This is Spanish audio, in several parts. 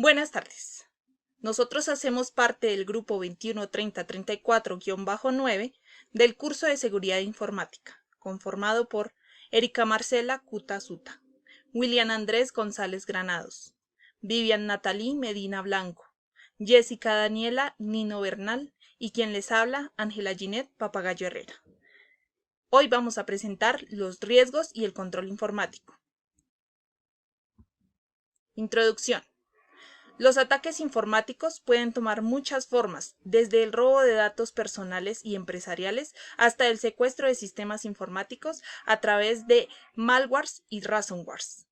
Buenas tardes. Nosotros hacemos parte del grupo 213034-9 del curso de Seguridad Informática, conformado por Erika Marcela Cuta Suta, William Andrés González Granados, Vivian Natalí Medina Blanco, Jessica Daniela Nino Bernal y quien les habla, Ángela Ginette Papagayo Herrera. Hoy vamos a presentar los riesgos y el control informático. Introducción. Los ataques informáticos pueden tomar muchas formas, desde el robo de datos personales y empresariales hasta el secuestro de sistemas informáticos a través de malwares y ransomwares.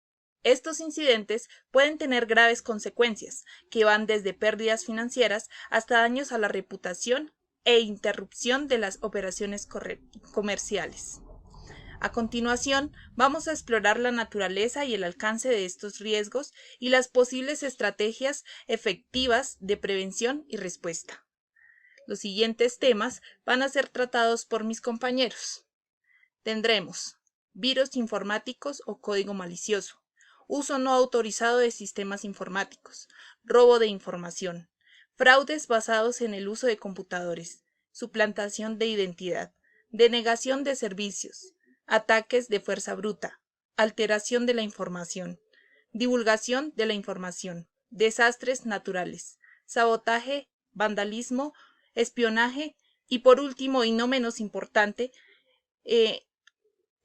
Estos incidentes pueden tener graves consecuencias, que van desde pérdidas financieras hasta daños a la reputación e interrupción de las operaciones comerciales. A continuación, vamos a explorar la naturaleza y el alcance de estos riesgos y las posibles estrategias efectivas de prevención y respuesta. Los siguientes temas van a ser tratados por mis compañeros. Tendremos virus informáticos o código malicioso, uso no autorizado de sistemas informáticos, robo de información, fraudes basados en el uso de computadores, suplantación de identidad, denegación de servicios, ataques de fuerza bruta, alteración de la información, divulgación de la información, desastres naturales, sabotaje, vandalismo, espionaje y por último y no menos importante,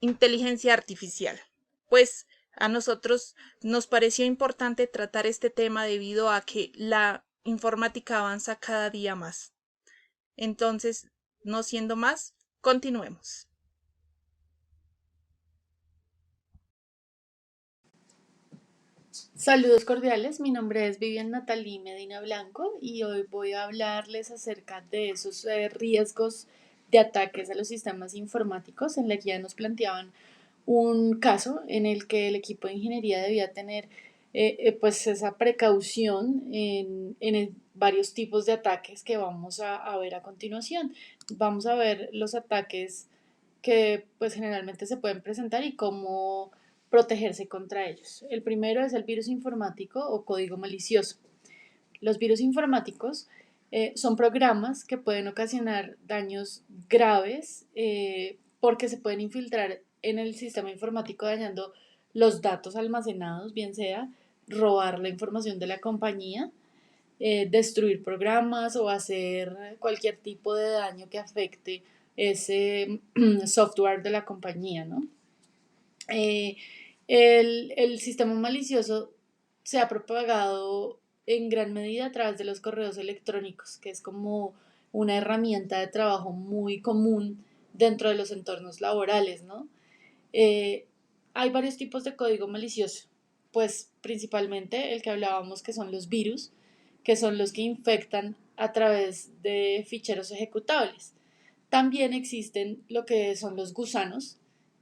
inteligencia artificial. Pues a nosotros nos pareció importante tratar este tema debido a que la informática avanza cada día más. Entonces, no siendo más, continuemos. Saludos cordiales, mi nombre es Vivian Natalí Medina Blanco y hoy voy a hablarles acerca de esos riesgos de ataques a los sistemas informáticos. En la guía nos planteaban un caso en el que el equipo de ingeniería debía tener pues esa precaución en varios tipos de ataques que vamos a ver a continuación. Vamos a ver los ataques que pues generalmente se pueden presentar y cómo protegerse contra ellos. El primero es el virus informático o código malicioso. Los virus informáticos son programas que pueden ocasionar daños graves porque se pueden infiltrar en el sistema informático dañando los datos almacenados, bien sea robar la información de la compañía, destruir programas o hacer cualquier tipo de daño que afecte ese software de la compañía, ¿no? Eh, el sistema malicioso se ha propagado en gran medida a través de los correos electrónicos, que es como una herramienta de trabajo muy común dentro de los entornos laborales, ¿no? Eh, Hay varios tipos de código malicioso, pues principalmente el que hablábamos que son los virus, que son los que infectan a través de ficheros ejecutables. También existen lo que son los gusanos,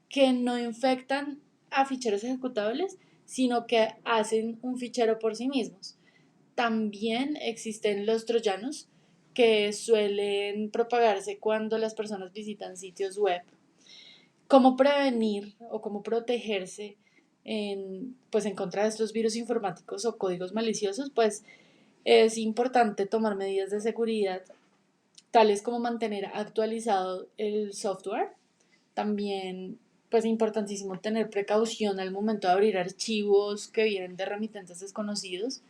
que no infectan a ficheros ejecutables, sino que hacen un fichero por sí mismos. También existen los troyanos, que suelen propagarse cuando las personas visitan sitios web. ¿Cómo prevenir o cómo protegerse pues en contra de estos virus informáticos o códigos maliciosos? Pues es importante tomar medidas de seguridad, tales como mantener actualizado el software. También, pues, importantísimo tener precaución al momento de abrir archivos que vienen de remitentes desconocidos.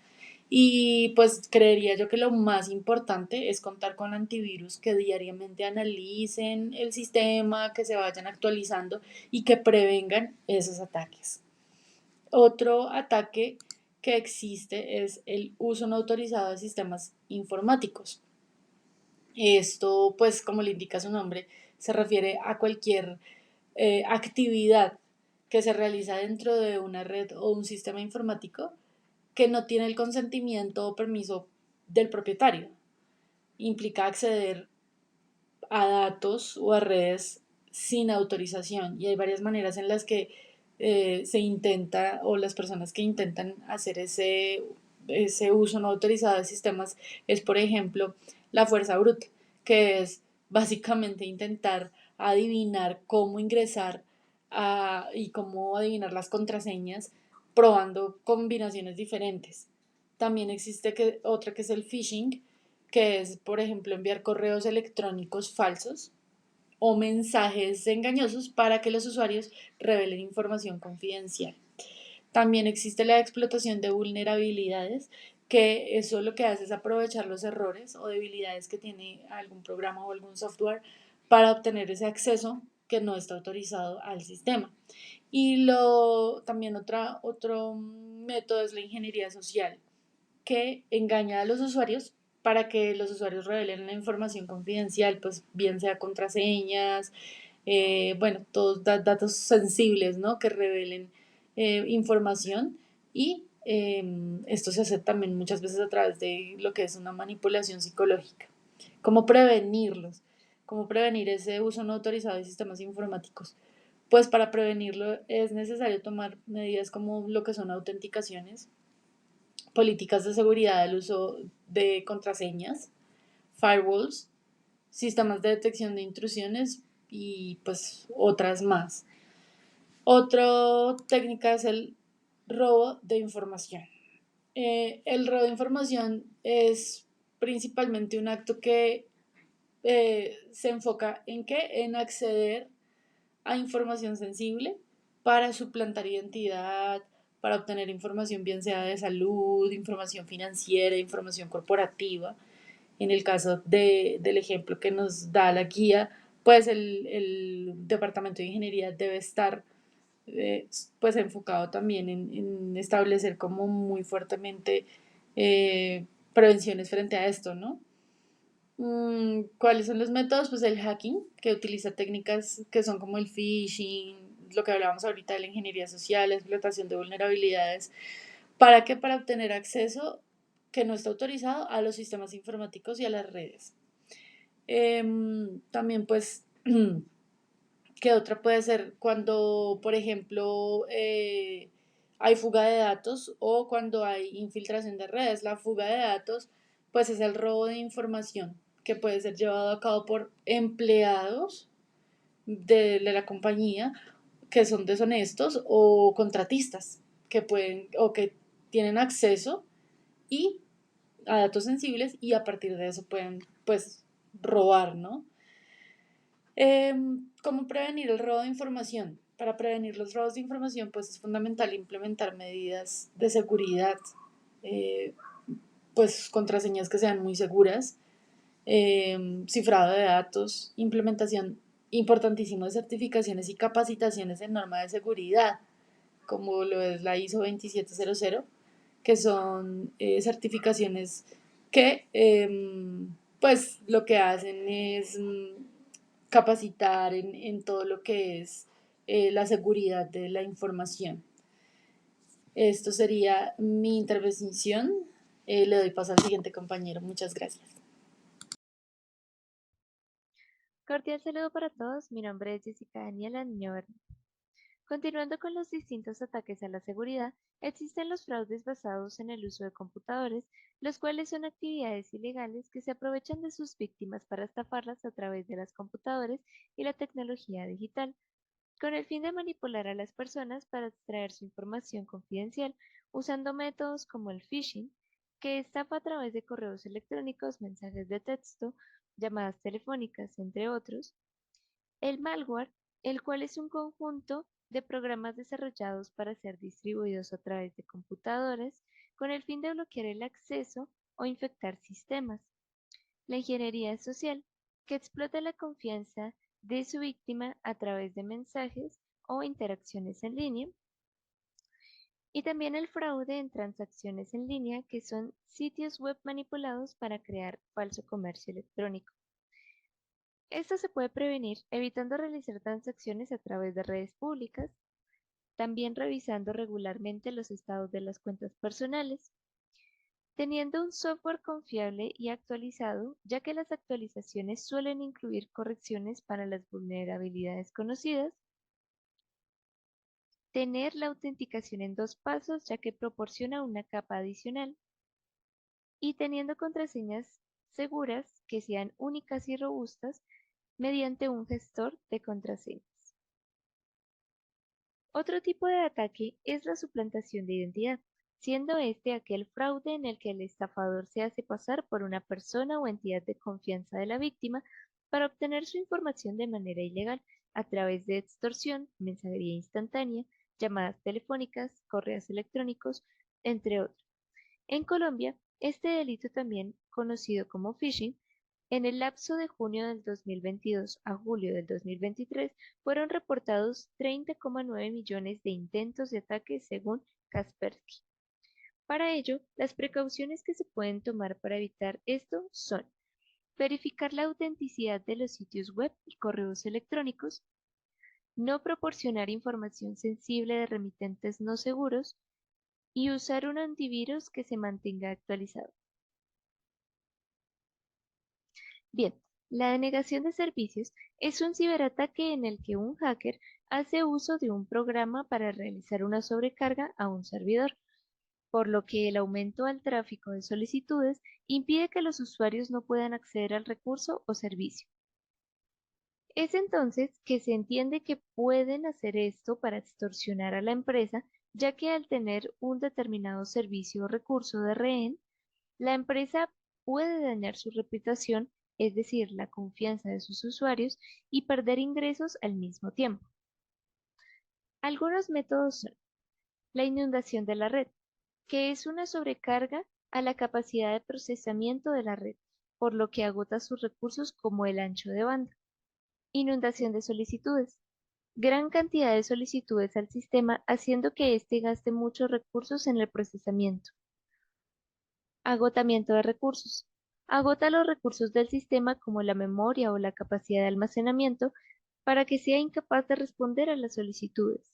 Y pues creería yo que lo más importante es contar con antivirus que diariamente analicen el sistema, que se vayan actualizando y que prevengan esos ataques. Otro ataque que existe es el uso no autorizado de sistemas informáticos. Esto, pues, como le indica su nombre, se refiere a cualquier actividad que se realiza dentro de una red o un sistema informático que no tiene el consentimiento o permiso del propietario. Implica acceder a datos o a redes sin autorización y hay varias maneras en las que se intenta o las personas que intentan hacer ese uso no autorizado de sistemas es, por ejemplo, la fuerza bruta, que es básicamente intentar adivinar cómo ingresar y cómo adivinar las contraseñas probando combinaciones diferentes. También existe otra que es el phishing, que es, por ejemplo, enviar correos electrónicos falsos o mensajes engañosos para que los usuarios revelen información confidencial. También existe la explotación de vulnerabilidades, que eso lo que hace es aprovechar los errores o debilidades que tiene algún programa o algún software para obtener ese acceso que no está autorizado al sistema. Y también otro método es la ingeniería social, que engaña a los usuarios para que los usuarios revelen la información confidencial, pues bien sea contraseñas, bueno, todos datos sensibles, ¿no? Que revelen información y esto se hace también muchas veces a través de lo que es una manipulación psicológica. ¿Cómo prevenirlos? ¿Cómo prevenir ese uso no autorizado de sistemas informáticos? Pues para prevenirlo es necesario tomar medidas como lo que son autenticaciones, políticas de seguridad del uso de contraseñas, firewalls, sistemas de detección de intrusiones y pues otras más. Otra técnica es el robo de información. El robo de información es principalmente un acto que se enfoca en qué, en acceder a información sensible para suplantar identidad, para obtener información bien sea de salud, información financiera, información corporativa. En el caso del ejemplo que nos da la guía, pues el Departamento de Ingeniería debe estar pues enfocado también en establecer como muy fuertemente prevenciones frente a esto, ¿no? ¿Cuáles son los métodos? Pues el hacking, que utiliza técnicas que son como el phishing, lo que hablábamos ahorita de la ingeniería social, la explotación de vulnerabilidades. ¿Para qué? Para obtener acceso que no está autorizado a los sistemas informáticos y a las redes. También pues, ¿qué otra puede ser? Cuando, por ejemplo, hay fuga de datos o cuando hay infiltración de redes. La fuga de datos, pues es el robo de información que puede ser llevado a cabo por empleados de la compañía que son deshonestos o contratistas que pueden o que tienen acceso y a datos sensibles y a partir de eso pueden pues robar, ¿no? ¿Cómo prevenir el robo de información? Para prevenir los robos de información, pues es fundamental implementar medidas de seguridad, eh, pues contraseñas que sean muy seguras, cifrado de datos, implementación importantísimo de certificaciones y capacitaciones en norma de seguridad, como lo es la ISO 27000, que son certificaciones que pues lo que hacen es capacitar en todo lo que es la seguridad de la información. Esto sería mi intervención. Le doy paso al siguiente compañero. Muchas gracias. Cordial saludo para todos, mi nombre es Jessica Daniela Niño Verde. Continuando con los distintos ataques a la seguridad, existen los fraudes basados en el uso de computadores, los cuales son actividades ilegales que se aprovechan de sus víctimas para estafarlas a través de las computadoras y la tecnología digital, con el fin de manipular a las personas para extraer su información confidencial usando métodos como el phishing, que estafa a través de correos electrónicos, mensajes de texto, llamadas telefónicas, entre otros. El malware, el cual es un conjunto de programas desarrollados para ser distribuidos a través de computadoras con el fin de bloquear el acceso o infectar sistemas. La ingeniería social, que explota la confianza de su víctima a través de mensajes o interacciones en línea. Y también el fraude en transacciones en línea, que son sitios web manipulados para crear falso comercio electrónico. Esto se puede prevenir evitando realizar transacciones a través de redes públicas, también revisando regularmente los estados de las cuentas personales, teniendo un software confiable y actualizado, ya que las actualizaciones suelen incluir correcciones para las vulnerabilidades conocidas, tener la autenticación en 2 pasos, ya que proporciona una capa adicional, y teniendo contraseñas seguras que sean únicas y robustas mediante un gestor de contraseñas. Otro tipo de ataque es la suplantación de identidad. siendo este aquel fraude en el que el estafador se hace pasar por una persona o entidad de confianza de la víctima para obtener su información de manera ilegal a través de extorsión, mensajería instantánea, llamadas telefónicas, correos electrónicos, entre otros. En Colombia, este delito también conocido como phishing, en el lapso de junio del 2022 a julio del 2023 fueron reportados 30,9 millones de intentos de ataque según Kaspersky. Para ello, las precauciones que se pueden tomar para evitar esto son verificar la autenticidad de los sitios web y correos electrónicos, no proporcionar información sensible de remitentes no seguros y usar un antivirus que se mantenga actualizado. Bien, la denegación de servicios es un ciberataque en el que un hacker hace uso de un programa para realizar una sobrecarga a un servidor, por lo que el aumento al tráfico de solicitudes impide que los usuarios no puedan acceder al recurso o servicio. Es entonces que se entiende que pueden hacer esto para extorsionar a la empresa, ya que al tener un determinado servicio o recurso de rehén, la empresa puede dañar su reputación, es decir, la confianza de sus usuarios, y perder ingresos al mismo tiempo. Algunos métodos son la inundación de la red, que es una sobrecarga a la capacidad de procesamiento de la red, por lo que agota sus recursos como el ancho de banda. Inundación de solicitudes. Gran cantidad de solicitudes al sistema haciendo que éste gaste muchos recursos en el procesamiento. Agotamiento de recursos. Agota los recursos del sistema como la memoria o la capacidad de almacenamiento para que sea incapaz de responder a las solicitudes.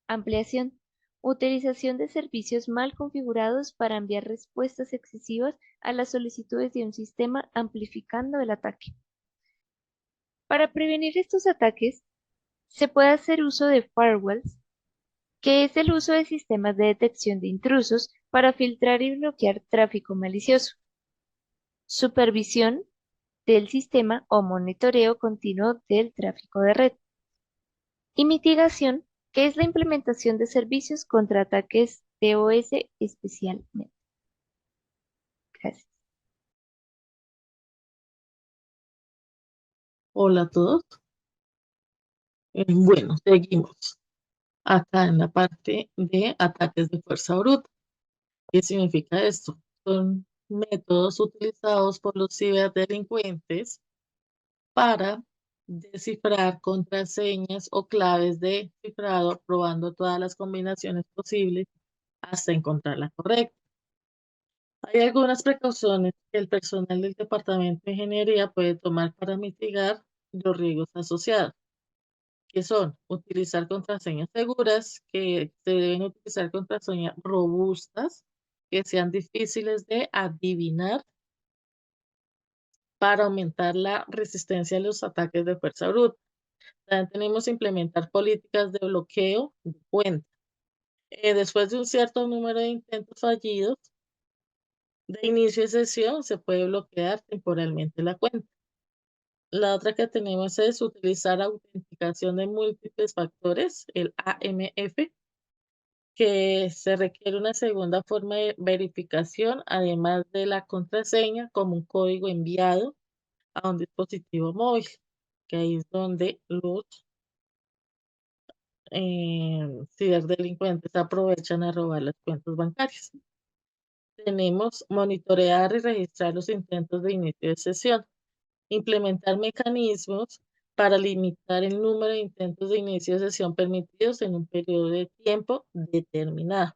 Ampliación. Utilización de servicios mal configurados para enviar respuestas excesivas a las solicitudes de un sistema amplificando el ataque. Para prevenir estos ataques, se puede hacer uso de firewalls, que es el uso de sistemas de detección de intrusos para filtrar y bloquear tráfico malicioso. Supervisión del sistema o monitoreo continuo del tráfico de red. Y mitigación, que es la implementación de servicios contra ataques DOS especialmente. Gracias. Hola a todos. Bueno, seguimos acá en la parte de ataques de fuerza bruta. ¿Qué significa esto? Son métodos utilizados por los ciberdelincuentes para descifrar contraseñas o claves de cifrado, probando todas las combinaciones posibles hasta encontrar la correcta. Hay algunas precauciones que el personal del Departamento de Ingeniería puede tomar para mitigar los riesgos asociados, que son utilizar contraseñas seguras, que se deben utilizar contraseñas robustas, que sean difíciles de adivinar para aumentar la resistencia a los ataques de fuerza bruta. También tenemos que implementar políticas de bloqueo de cuenta. Después de un cierto número de intentos fallidos de inicio de sesión, se puede bloquear temporalmente la cuenta. La otra que tenemos es utilizar autenticación de múltiples factores, el AMF, que se requiere una segunda forma de verificación, además de la contraseña, como un código enviado a un dispositivo móvil, que ahí es donde los ciberdelincuentes aprovechan a robar las cuentas bancarias. Tenemos monitorear y registrar los intentos de inicio de sesión, implementar mecanismos para limitar el número de intentos de inicio de sesión permitidos en un periodo de tiempo determinado.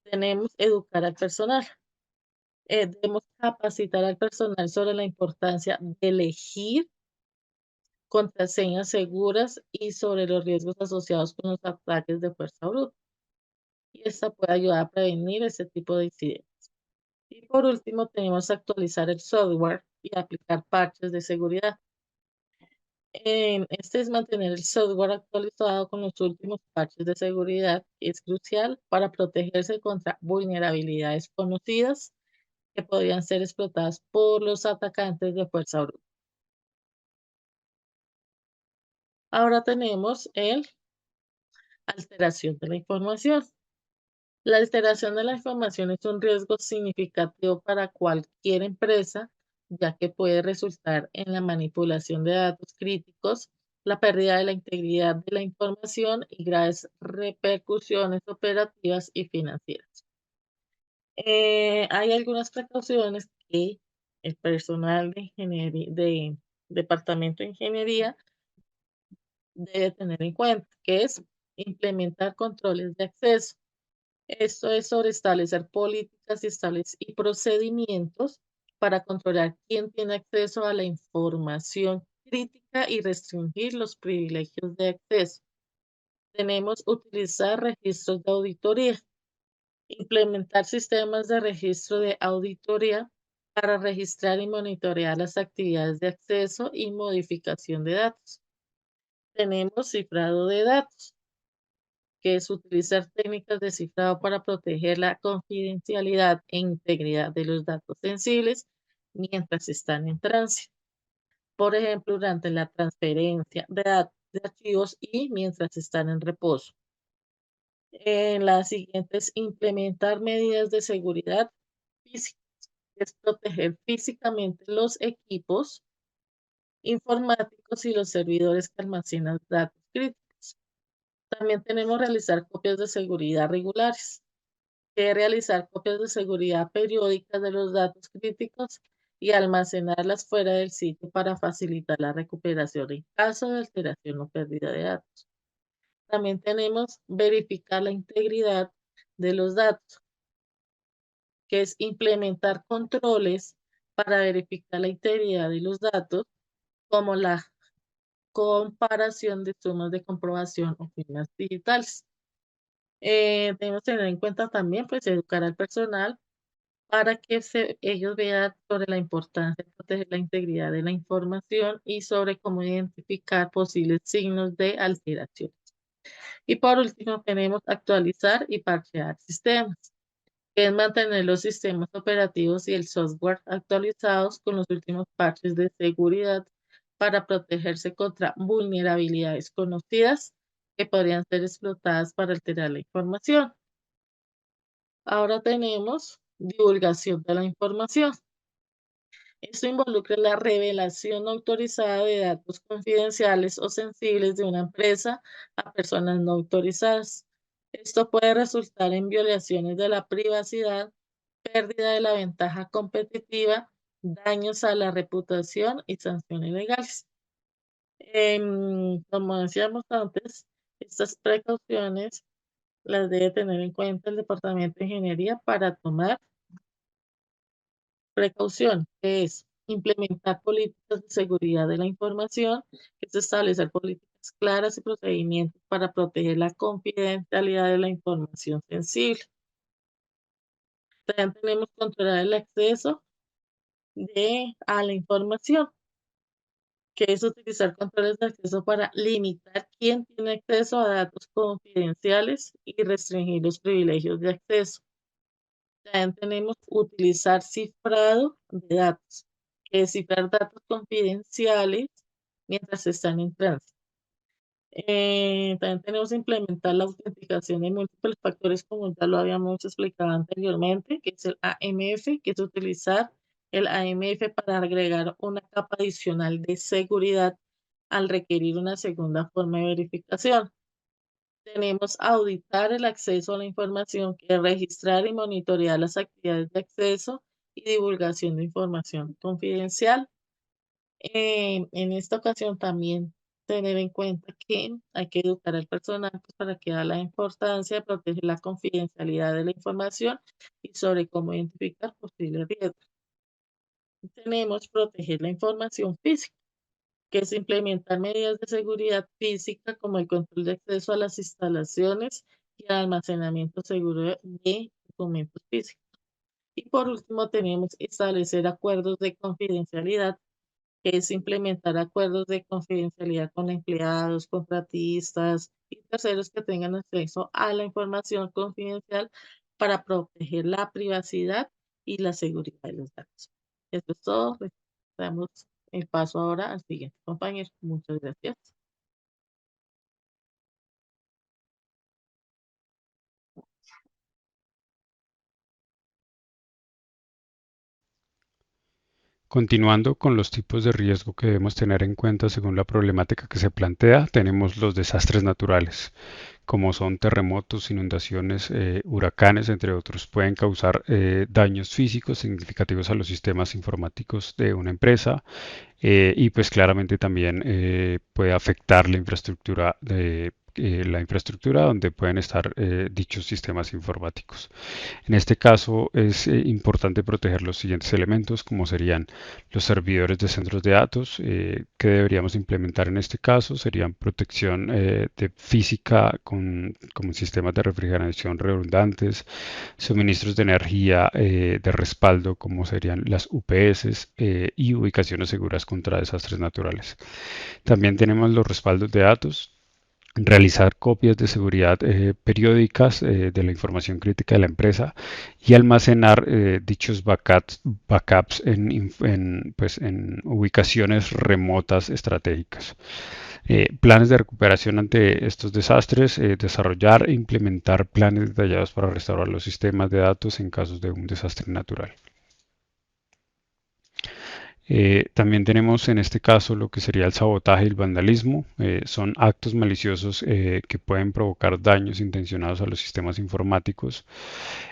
Tenemos educar al personal. Debemos capacitar al personal sobre la importancia de elegir contraseñas seguras y sobre los riesgos asociados con los ataques de fuerza bruta. Y esta puede ayudar a prevenir este tipo de incidentes. Y por último, tenemos que actualizar el software y aplicar parches de seguridad. Este es mantener el software actualizado con los últimos parches de seguridad. Es crucial para protegerse contra vulnerabilidades conocidas que podrían ser explotadas por los atacantes de fuerza bruta. Ahora tenemos el alteración de la información. La alteración de la información es un riesgo significativo para cualquier empresa, ya que puede resultar en la manipulación de datos críticos, la pérdida de la integridad de la información y graves repercusiones operativas y financieras. Hay algunas precauciones que el personal de ingeniería, de departamento de ingeniería debe tener en cuenta, que es implementar controles de acceso. Esto es sobre establecer políticas y procedimientos para controlar quién tiene acceso a la información crítica y restringir los privilegios de acceso. Tenemos utilizar registros de auditoría, implementar sistemas de registro de auditoría para registrar y monitorear las actividades de acceso y modificación de datos. Tenemos cifrado de datos, que es utilizar técnicas de cifrado para proteger la confidencialidad e integridad de los datos sensibles mientras están en tránsito. Por ejemplo, durante la transferencia de datos de archivos y mientras están en reposo. En la siguiente es implementar medidas de seguridad física, es proteger físicamente los equipos informáticos y los servidores que almacenan datos críticos. También tenemos realizar copias de seguridad regulares, que es realizar copias de seguridad periódicas de los datos críticos y almacenarlas fuera del sitio para facilitar la recuperación en caso de alteración o pérdida de datos. También tenemos verificar la integridad de los datos, que es implementar controles para verificar la integridad de los datos, como la comparación de sumas de comprobación o firmas digitales. Debemos tener en cuenta también, pues, educar al personal para que ellos vean sobre la importancia de proteger la integridad de la información y sobre cómo identificar posibles signos de alteración. Y por último, tenemos actualizar y parchear sistemas, que es mantener los sistemas operativos y el software actualizados con los últimos parches de seguridad para protegerse contra vulnerabilidades conocidas que podrían ser explotadas para alterar la información. Ahora tenemos divulgación de la información. Esto involucra la revelación no autorizada de datos confidenciales o sensibles de una empresa a personas no autorizadas. Esto puede resultar en violaciones de la privacidad, pérdida de la ventaja competitiva, daños a la reputación y sanciones legales. Como decíamos antes, estas precauciones las debe tener en cuenta el Departamento de Ingeniería para tomar precaución, que es implementar políticas de seguridad de la información, que es establecer políticas claras y procedimientos para proteger la confidencialidad de la información sensible. También tenemos controlar el acceso a la información, que es utilizar controles de acceso para limitar quién tiene acceso a datos confidenciales y restringir los privilegios de acceso. También tenemos utilizar cifrado de datos, que es cifrar datos confidenciales mientras están en tránsito. También tenemos que implementar la autenticación de múltiples factores, como ya lo habíamos explicado anteriormente, que es el AMF, que es utilizar el AMF para agregar una capa adicional de seguridad al requerir una segunda forma de verificación. Tenemos auditar el acceso a la información, que es registrar y monitorear las actividades de acceso y divulgación de información confidencial. En esta ocasión también tener en cuenta que hay que educar al personal, pues, para que da la importancia de proteger la confidencialidad de la información y sobre cómo identificar posibles riesgos. Tenemos proteger la información física, que es implementar medidas de seguridad física como el control de acceso a las instalaciones y el almacenamiento seguro de documentos físicos. Y por último, tenemos establecer acuerdos de confidencialidad, que es implementar acuerdos de confidencialidad con empleados, contratistas y terceros que tengan acceso a la información confidencial para proteger la privacidad y la seguridad de los datos. Eso es todo. Damos el paso ahora al siguiente compañero. Muchas gracias. Continuando con los tipos de riesgo que debemos tener en cuenta según la problemática que se plantea, tenemos los desastres naturales, como son terremotos, inundaciones, huracanes, entre otros. Pueden causar daños físicos significativos a los sistemas informáticos de una empresa y pues claramente también puede afectar la infraestructura donde pueden estar dichos sistemas informáticos. En este caso es importante proteger los siguientes elementos, como serían los servidores de centros de datos, que deberíamos implementar en este caso, serían protección de física con sistemas de refrigeración redundantes, suministros de energía de respaldo, como serían las UPS, y ubicaciones seguras contra desastres naturales. También tenemos los respaldos de datos, realizar copias de seguridad periódicas de la información crítica de la empresa y almacenar dichos backups pues, en ubicaciones remotas estratégicas. Planes de recuperación ante estos desastres, desarrollar e implementar planes detallados para restaurar los sistemas de datos en casos de un desastre natural. También tenemos en este caso lo que sería el sabotaje y el vandalismo. Son actos maliciosos que pueden provocar daños intencionados a los sistemas informáticos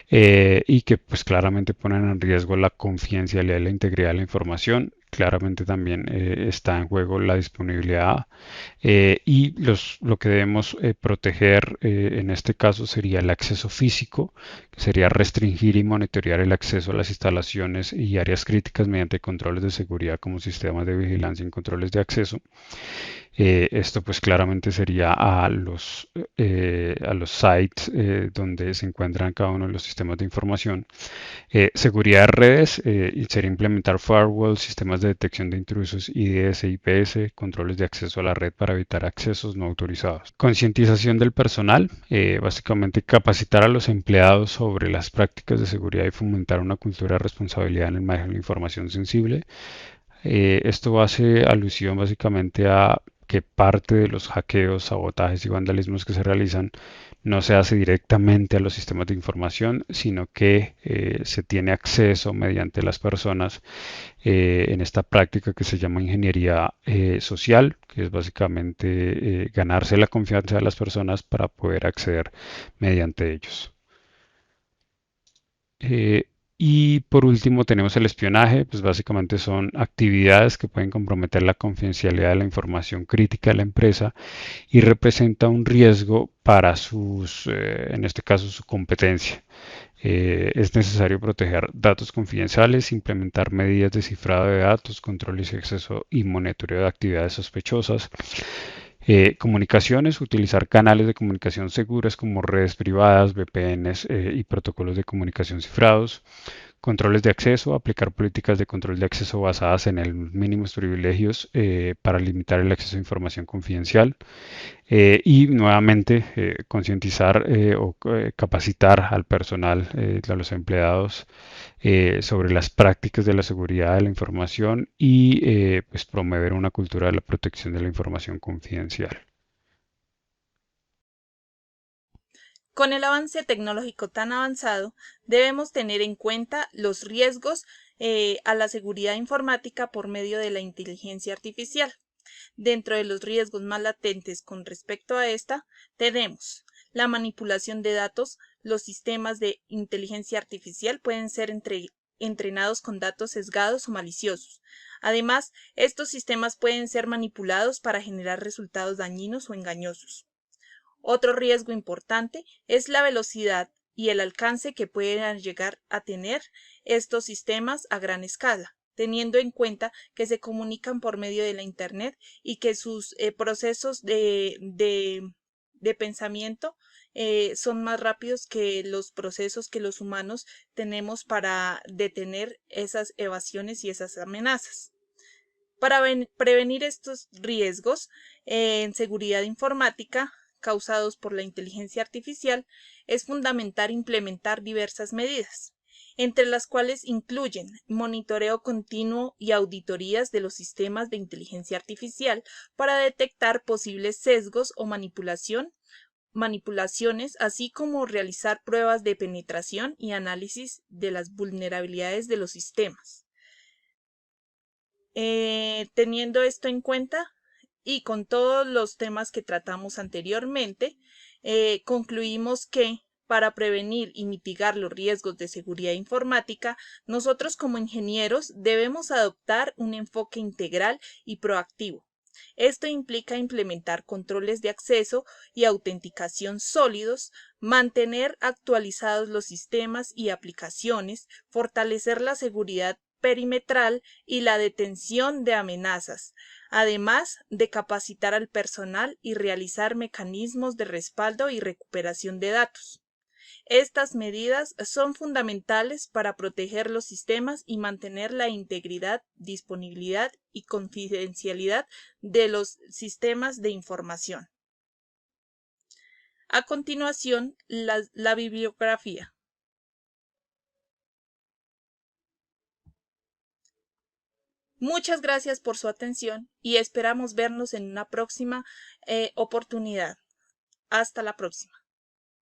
y que pues claramente ponen en riesgo la confidencialidad y la integridad de la información. Claramente también está en juego la disponibilidad y lo que debemos proteger en este caso sería el acceso físico, que sería restringir y monitorear el acceso a las instalaciones y áreas críticas mediante controles de seguridad como sistemas de vigilancia y controles de acceso. Esto pues claramente sería a los sites donde se encuentran cada uno de los sistemas de información. Seguridad de redes, y sería implementar firewalls, sistemas de detección de intrusos, IDS, IPS, controles de acceso a la red para evitar accesos no autorizados. Concientización del personal, básicamente capacitar a los empleados sobre las prácticas de seguridad y fomentar una cultura de responsabilidad en el manejo de la información sensible. Esto hace alusión básicamente a que parte de los hackeos, sabotajes y vandalismos que se realizan no se hace directamente a los sistemas de información, sino que se tiene acceso mediante las personas en esta práctica que se llama ingeniería social, que es básicamente ganarse la confianza de las personas para poder acceder mediante ellos. Eh, y por último tenemos el espionaje, pues básicamente son actividades que pueden comprometer la confidencialidad de la información crítica de la empresa y representa un riesgo para en este caso, su competencia. Es necesario proteger datos confidenciales, implementar medidas de cifrado de datos, controles y acceso y monitoreo de actividades sospechosas. Comunicaciones, utilizar canales de comunicación seguras como redes privadas, VPNs y protocolos de comunicación cifrados. Controles de acceso, aplicar políticas de control de acceso basadas en los mínimos privilegios para limitar el acceso a información confidencial. Y nuevamente concientizar o capacitar al personal, a los empleados sobre las prácticas de la seguridad de la información y pues promover una cultura de la protección de la información confidencial. Con el avance tecnológico tan avanzado, debemos tener en cuenta los riesgos a la seguridad informática por medio de la inteligencia artificial. Dentro de los riesgos más latentes con respecto a esta, tenemos la manipulación de datos. Los sistemas de inteligencia artificial pueden ser entrenados con datos sesgados o maliciosos. Además, estos sistemas pueden ser manipulados para generar resultados dañinos o engañosos. Otro riesgo importante es la velocidad y el alcance que pueden llegar a tener estos sistemas a gran escala, teniendo en cuenta que se comunican por medio de la Internet y que sus procesos de pensamiento son más rápidos que los procesos que los humanos tenemos para detener esas evasiones y esas amenazas. Para prevenir estos riesgos en seguridad informática causados por la inteligencia artificial, es fundamental implementar diversas medidas, entre las cuales incluyen monitoreo continuo y auditorías de los sistemas de inteligencia artificial para detectar posibles sesgos o manipulaciones, así como realizar pruebas de penetración y análisis de las vulnerabilidades de los sistemas. Teniendo esto en cuenta y con todos los temas que tratamos anteriormente, concluimos que para prevenir y mitigar los riesgos de seguridad informática, nosotros como ingenieros debemos adoptar un enfoque integral y proactivo. Esto implica implementar controles de acceso y autenticación sólidos, mantener actualizados los sistemas y aplicaciones, fortalecer la seguridad perimetral y la detención de amenazas, además de capacitar al personal y realizar mecanismos de respaldo y recuperación de datos. Estas medidas son fundamentales para proteger los sistemas y mantener la integridad, disponibilidad y confidencialidad de los sistemas de información. A continuación, la bibliografía. Muchas gracias por su atención y esperamos vernos en una próxima oportunidad. Hasta la próxima.